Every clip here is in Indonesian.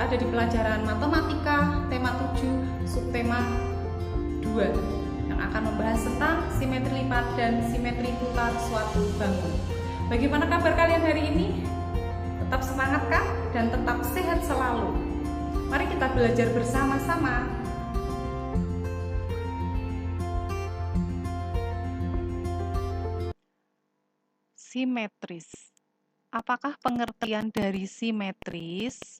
ada di pelajaran matematika tema 7 subtema 2 yang akan membahas tentang simetri lipat dan simetri putar suatu bangun. Bagaimana kabar kalian hari ini? Tetap semangat kan? Dan tetap sehat selalu. Mari kita belajar bersama-sama. Simetris. Apakah pengertian dari simetris?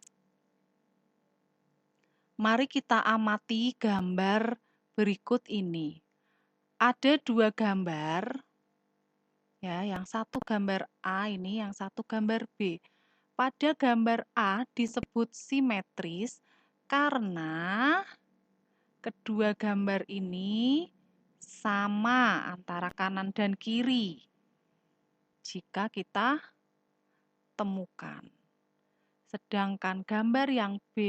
Mari kita amati gambar berikut ini. Ada dua gambar, ya, yang satu gambar A ini, yang satu gambar B. Pada gambar A disebut simetris karena kedua gambar ini sama antara kanan dan kiri. Jika kita temukan. Sedangkan gambar yang B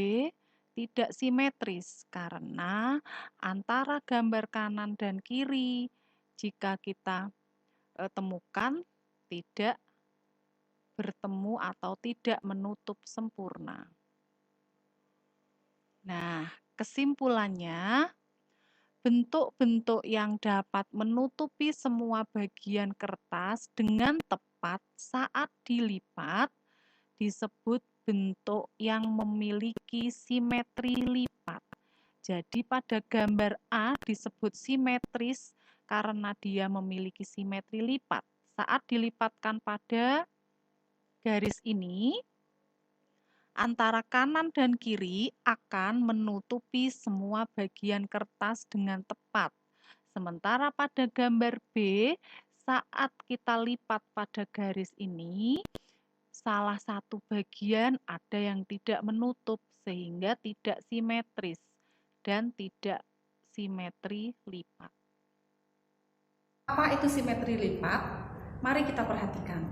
tidak simetris karena antara gambar kanan dan kiri jika kita temukan tidak bertemu atau tidak menutup sempurna. Nah, kesimpulannya, bentuk-bentuk yang dapat menutupi semua bagian kertas dengan tepat saat dilipat disebut bentuk yang memiliki simetri lipat. Jadi pada gambar A disebut simetris karena dia memiliki simetri lipat. Saat dilipatkan pada garis ini, antara kanan dan kiri akan menutupi semua bagian kertas dengan tepat. Sementara pada gambar B, saat kita lipat pada garis ini, salah satu bagian ada yang tidak menutup sehingga tidak simetris dan tidak simetri lipat. Apa itu simetri lipat? Mari kita perhatikan.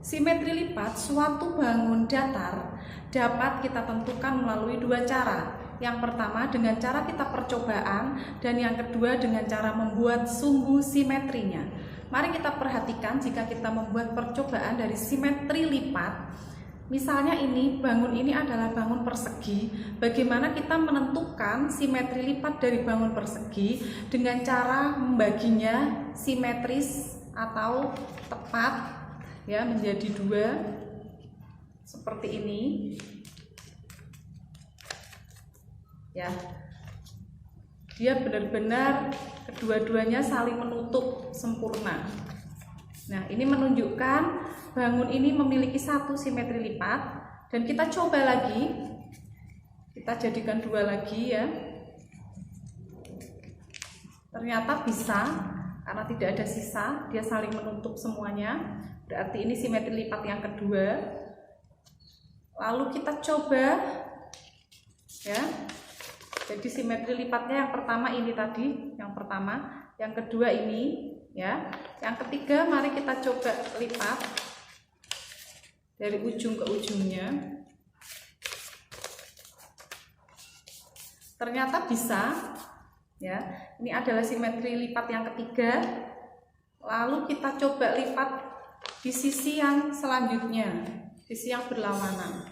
Simetri lipat suatu bangun datar dapat kita tentukan melalui dua cara. Yang pertama dengan cara kita percobaan dan yang kedua dengan cara membuat sumbu simetrinya. Mari kita perhatikan jika kita membuat percobaan dari simetri lipat. Misalnya ini, bangun ini adalah bangun persegi. Bagaimana kita menentukan simetri lipat dari bangun persegi dengan cara membaginya simetris atau tepat ya menjadi dua seperti ini. Ya. Dia benar-benar kedua-duanya saling menutup sempurna. Nah, ini menunjukkan bangun ini memiliki satu simetri lipat dan kita coba lagi. Kita jadikan dua lagi ya. Ternyata bisa karena tidak ada sisa, dia saling menutup semuanya. Berarti ini simetri lipat yang kedua. Lalu kita coba ya. Jadi simetri lipatnya yang pertama ini tadi, yang pertama, yang kedua ini ya. Yang ketiga mari kita coba lipat dari ujung ke ujungnya. Ternyata bisa ya. Ini adalah simetri lipat yang ketiga. Lalu kita coba lipat di sisi yang selanjutnya, sisi yang berlawanan.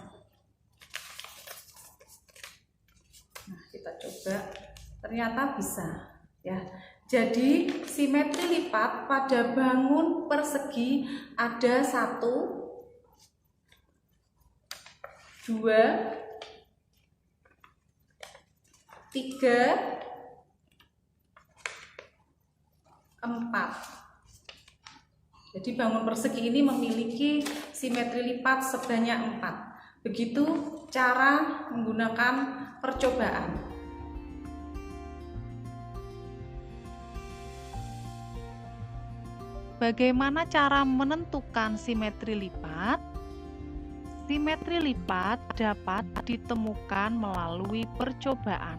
Nah, kita coba, ternyata bisa ya. Jadi simetri lipat pada bangun persegi ada 1, 2, 3, 4. Jadi bangun persegi ini memiliki simetri lipat sebanyak 4. Begitu cara menggunakan percobaan. Bagaimana cara menentukan simetri lipat? Simetri lipat dapat ditemukan melalui percobaan.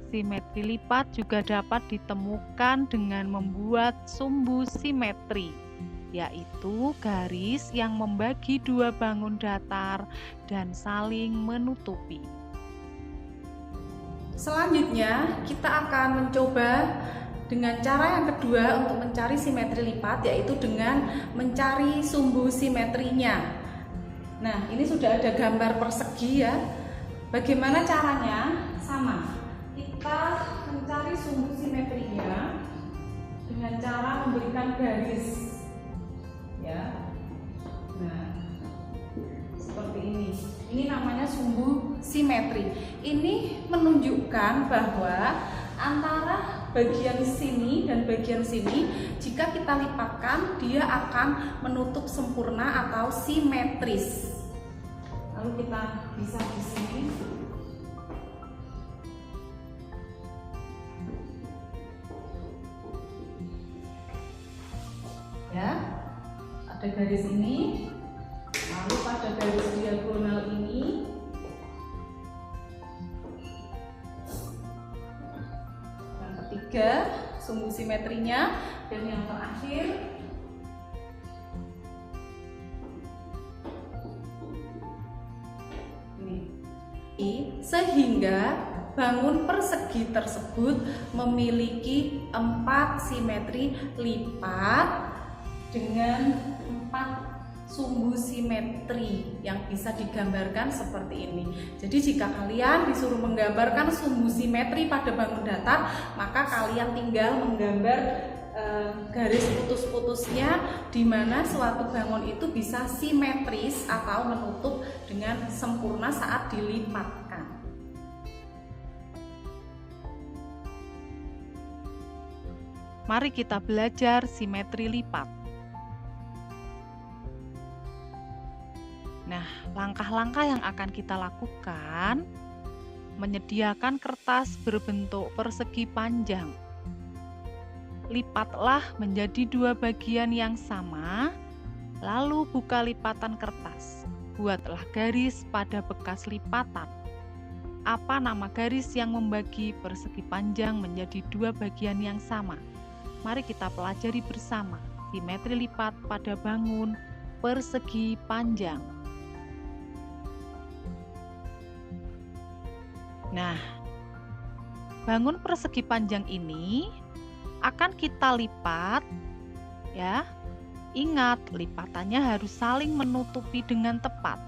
Simetri lipat juga dapat ditemukan dengan membuat sumbu simetri, yaitu garis yang membagi dua bangun datar dan saling menutupi. Selanjutnya, kita akan mencoba dengan cara yang kedua untuk mencari simetri lipat, yaitu dengan mencari sumbu simetrinya. Nah, ini sudah ada gambar persegi ya. Bagaimana caranya? Sama, kita mencari sumbu simetrinya dengan cara memberikan garis, ya. Nah, seperti ini. Ini namanya sumbu simetri. Ini menunjukkan bahwa antara bagian sini dan bagian sini, jika kita lipatkan, dia akan menutup sempurna atau simetris. Lalu kita bisa di sini. Ya, ada garis ini, lalu pada garis diagonal ini yang ketiga sumbu simetrinya, dan yang terakhir ini. Sehingga bangun persegi tersebut memiliki 4 simetri lipat dengan 4 sumbu simetri yang bisa digambarkan seperti ini. Jadi jika kalian disuruh menggambarkan sumbu simetri pada bangun datar, maka kalian tinggal menggambar garis putus-putusnya, di mana suatu bangun itu bisa simetris atau menutup dengan sempurna saat dilipatkan. Mari kita belajar simetri lipat. Nah, langkah-langkah yang akan kita lakukan: menyediakan kertas berbentuk persegi panjang. Lipatlah menjadi 2 bagian yang sama, lalu buka lipatan kertas. Buatlah garis pada bekas lipatan. Apa nama garis yang membagi persegi panjang menjadi 2 bagian yang sama? Mari kita pelajari bersama simetri lipat pada bangun persegi panjang. Nah, bangun persegi panjang ini akan kita lipat, ya. Ingat, lipatannya harus saling menutupi dengan tepat,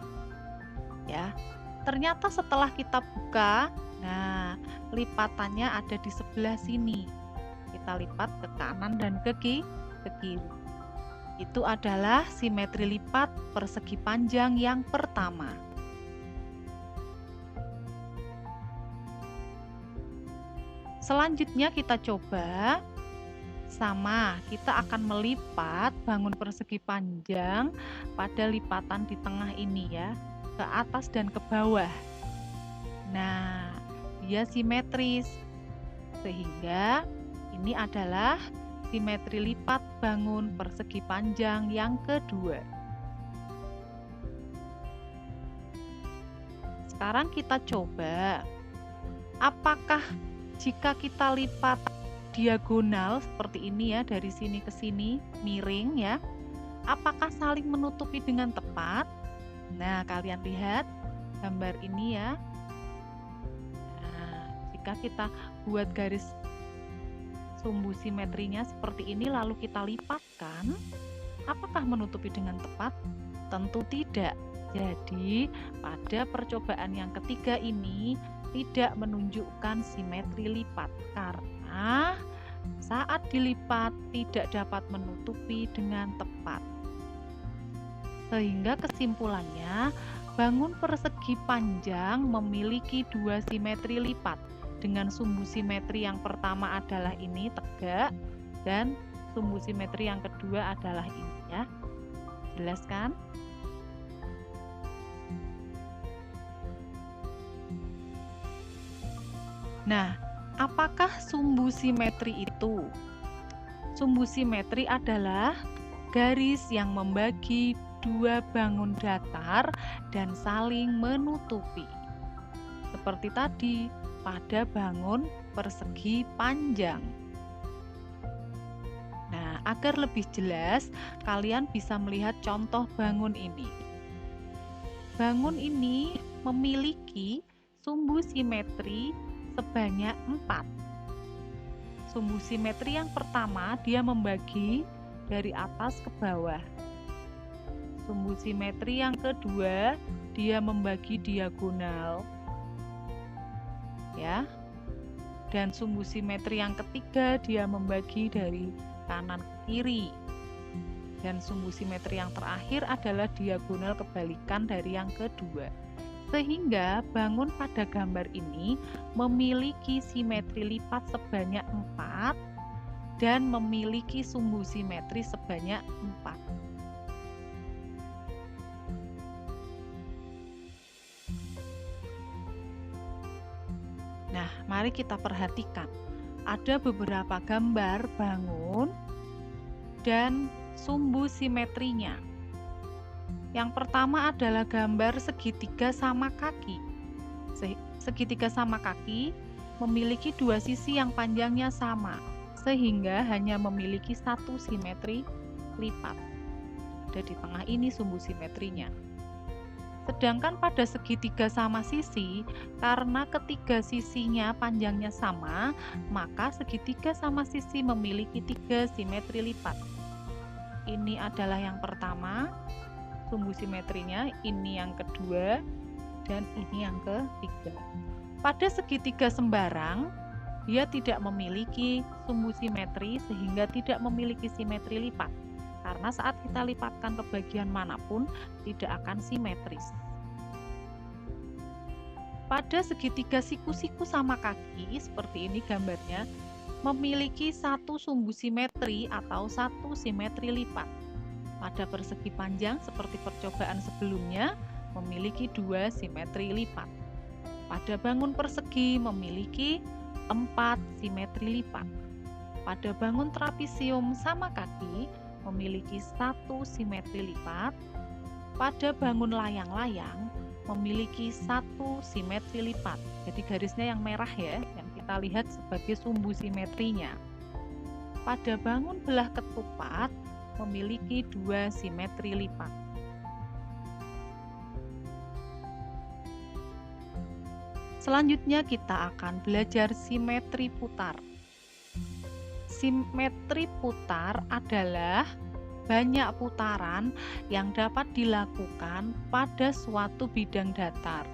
ya. Ternyata setelah kita buka, nah, lipatannya ada di sebelah sini. Kita lipat ke kanan dan ke kiri. Itu adalah simetri lipat persegi panjang yang pertama. Selanjutnya kita coba, sama, kita akan melipat bangun persegi panjang pada lipatan di tengah ini, ya, ke atas dan ke bawah. Nah, dia simetris, sehingga ini adalah simetri lipat bangun persegi panjang yang kedua. Sekarang kita coba, apakah jika kita lipat diagonal seperti ini, ya, dari sini ke sini miring, ya, apakah saling menutupi dengan tepat? Nah, kalian lihat gambar ini, ya. Nah, jika kita buat garis sumbu simetrinya seperti ini lalu kita lipatkan, apakah menutupi dengan tepat? Tentu tidak. Jadi pada percobaan yang ketiga ini tidak menunjukkan simetri lipat karena saat dilipat tidak dapat menutupi dengan tepat. Sehingga kesimpulannya, bangun persegi panjang memiliki 2 simetri lipat, dengan sumbu simetri yang pertama adalah ini tegak dan sumbu simetri yang kedua adalah ini, ya. Jelas kan? Nah, apakah sumbu simetri itu? Sumbu simetri adalah garis yang membagi 2 bangun datar dan saling menutupi. Seperti tadi pada bangun persegi panjang. Nah, agar lebih jelas, kalian bisa melihat contoh bangun ini. Bangun ini memiliki sumbu simetri sebanyak 4. Sumbu simetri yang pertama, dia membagi dari atas ke bawah. Sumbu simetri yang kedua, dia membagi diagonal. ya. Dan sumbu simetri yang ketiga dia membagi dari kanan ke kiri. Dan sumbu simetri yang terakhir adalah diagonal kebalikan dari yang kedua. Sehingga bangun pada gambar ini memiliki simetri lipat sebanyak 4 dan memiliki sumbu simetri sebanyak 4. Nah, mari kita perhatikan. Ada beberapa gambar bangun dan sumbu simetrinya. Yang pertama adalah gambar segitiga sama kaki. Segitiga sama kaki memiliki dua sisi yang panjangnya sama, sehingga hanya memiliki satu simetri lipat. Ada di tengah ini sumbu simetrinya. Sedangkan pada segitiga sama sisi, karena ketiga sisinya panjangnya sama, maka segitiga sama sisi memiliki 3 simetri lipat. Ini adalah yang pertama, sumbu simetrinya, ini yang kedua, dan ini yang ketiga. Pada segitiga sembarang, dia tidak memiliki sumbu simetri sehingga tidak memiliki simetri lipat. Karena saat kita lipatkan ke bagian manapun tidak akan simetris. Pada segitiga siku-siku sama kaki, seperti ini gambarnya, memiliki satu sumbu simetri atau satu simetri lipat. Pada persegi panjang seperti percobaan sebelumnya, memiliki 2 simetri lipat. Pada bangun persegi memiliki 4 simetri lipat. Pada bangun trapesium sama kaki memiliki 1 simetri lipat. Pada bangun layang-layang memiliki 1 simetri lipat. Jadi garisnya yang merah ya, yang kita lihat sebagai sumbu simetrinya. Pada bangun belah ketupat memiliki 2 simetri lipat. Selanjutnya kita akan belajar simetri putar. Simetri putar adalah banyak putaran yang dapat dilakukan pada suatu bidang datar.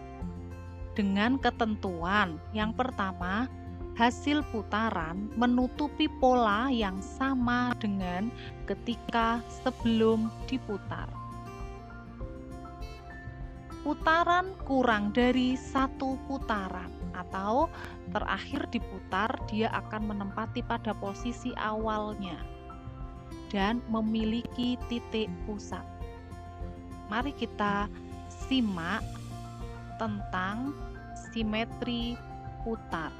Dengan ketentuan, yang pertama, hasil putaran menutupi pola yang sama dengan ketika sebelum diputar. Putaran kurang dari 1 putaran atau terakhir diputar, dia akan menempati pada posisi awalnya dan memiliki titik pusat. Mari kita simak tentang simetri putar.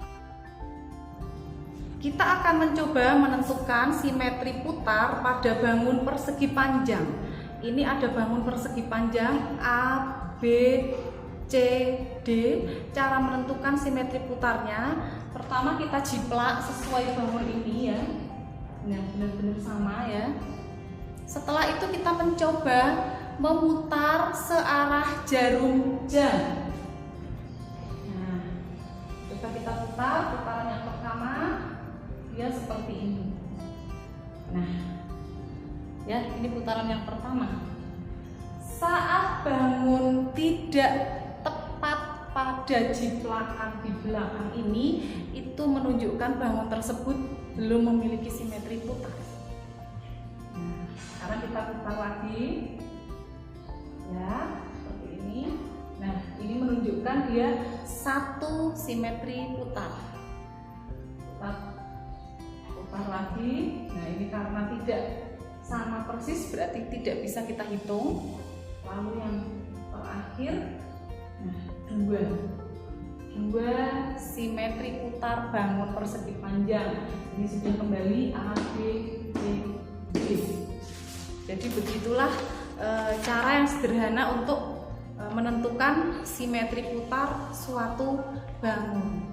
Kita akan mencoba menentukan simetri putar pada bangun persegi panjang. Ini ada bangun persegi panjang A, B, C, D. Cara menentukan simetri putarnya, pertama kita jiplak sesuai bangun ini ya. Nah, benar-benar sama ya. Setelah itu kita mencoba memutar searah jarum jam. Nah, coba kita putar. Putaran yang pertama dia seperti ini. Nah, ya, ini putaran yang pertama. Saat bangun tidak tepat pada jiplakan di belakang ini, itu menunjukkan bangun tersebut belum memiliki simetri putar. Nah, sekarang kita putar lagi, ya, seperti ini. Nah, ini menunjukkan dia 1 simetri putar. Putar lagi. Nah, ini karena tidak sama persis berarti tidak bisa kita hitung. Lalu yang terakhir, nah, 2 simetri putar bangun persegi panjang. Ini sudah kembali A, B, C, D. Jadi begitulah cara yang sederhana untuk menentukan simetri putar suatu bangun.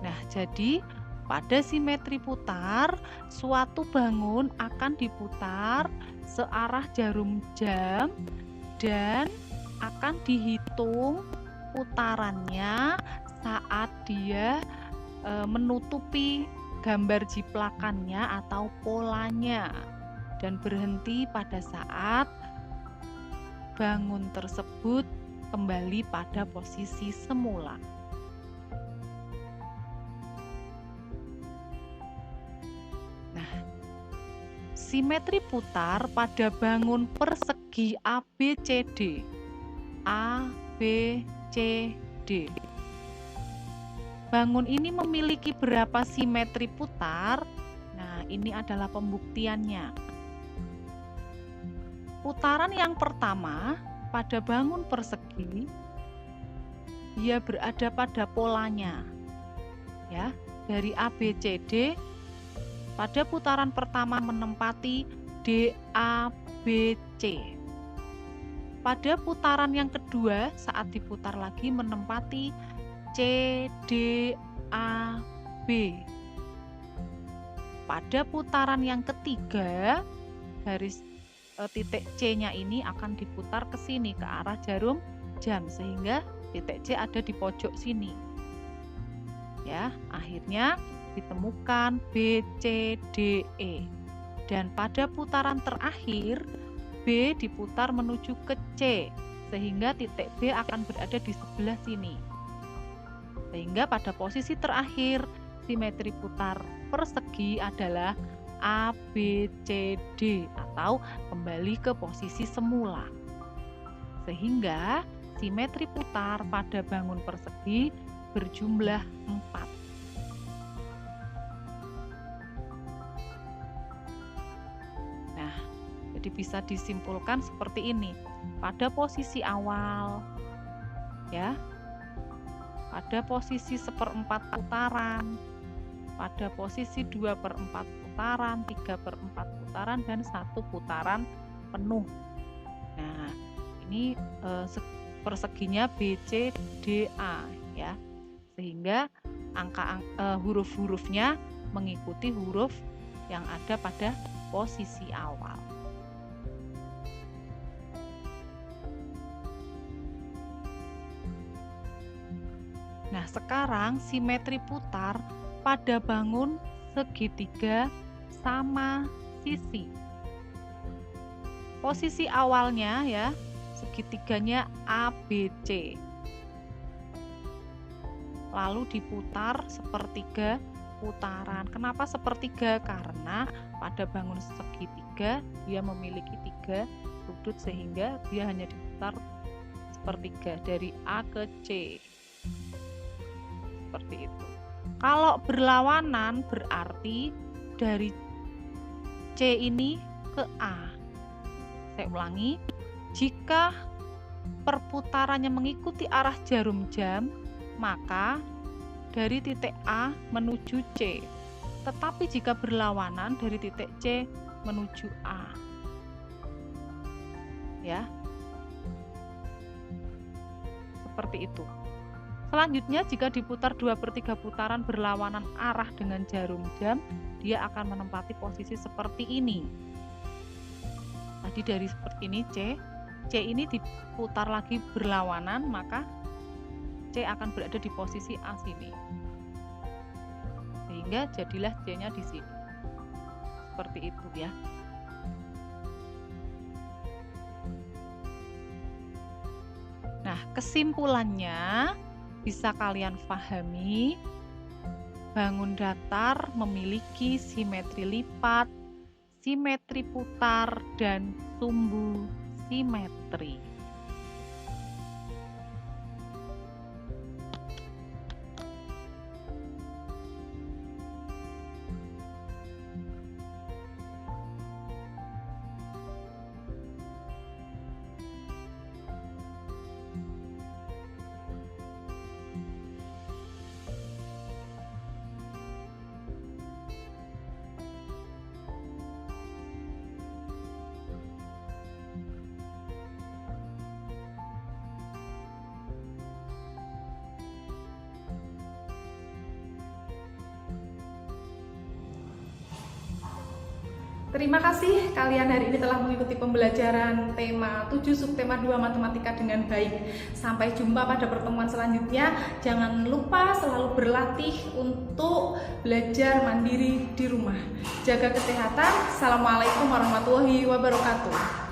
Nah, jadi pada simetri putar, suatu bangun akan diputar searah jarum jam dan akan dihitung putarannya saat dia menutupi gambar jiplakannya atau polanya, dan berhenti pada saat bangun tersebut kembali pada posisi semula. Nah, simetri putar pada bangun persegi ABCD. ABCD. Bangun ini memiliki berapa simetri putar? Nah, ini adalah pembuktiannya. Putaran yang pertama pada bangun persegi, dia berada pada polanya. Ya, dari ABCD pada putaran pertama menempati DABC. Pada putaran yang kedua saat diputar lagi menempati CDAB. Pada putaran yang ketiga, garis titik C-nya ini akan diputar ke sini, ke arah jarum jam, sehingga titik C ada di pojok sini. Ya, akhirnya ditemukan BCDE. Dan pada putaran terakhir, B diputar menuju ke C, sehingga titik B akan berada di sebelah sini. Sehingga pada posisi terakhir simetri putar persegi adalah ABCD atau kembali ke posisi semula. Sehingga simetri putar pada bangun persegi berjumlah 4. Nah, jadi bisa disimpulkan seperti ini. Pada posisi awal, ya, pada posisi 1/4 putaran, pada posisi 2/4 putaran, 3/4 putaran, dan 1 putaran penuh. Nah, ini perseginya BCDA, ya, sehingga huruf-hurufnya mengikuti huruf yang ada pada posisi awal. Nah, sekarang simetri putar pada bangun segitiga sama sisi. Posisi awalnya, ya, segitiganya ABC. Lalu diputar sepertiga putaran. Kenapa sepertiga? Karena pada bangun segitiga dia memiliki 3 sudut, sehingga dia hanya diputar sepertiga dari A ke C. Seperti itu. Kalau berlawanan berarti dari C ini ke A. Saya ulangi, jika perputarannya mengikuti arah jarum jam, maka dari titik A menuju C. Tetapi jika berlawanan dari titik C menuju A. Ya. Seperti itu. Selanjutnya, jika diputar 2/3 putaran berlawanan arah dengan jarum jam, dia akan menempati posisi seperti ini. Tadi dari seperti ini C ini diputar lagi berlawanan, maka C akan berada di posisi A sini. Sehingga jadilah C-nya di sini. Seperti itu, ya. Nah, kesimpulannya bisa kalian pahami, bangun datar memiliki simetri lipat, simetri putar, dan sumbu simetri. Terima kasih kalian hari ini telah mengikuti pembelajaran tema 7 subtema 2 matematika dengan baik. Sampai jumpa pada pertemuan selanjutnya. Jangan lupa selalu berlatih untuk belajar mandiri di rumah. Jaga kesehatan. Assalamualaikum warahmatullahi wabarakatuh.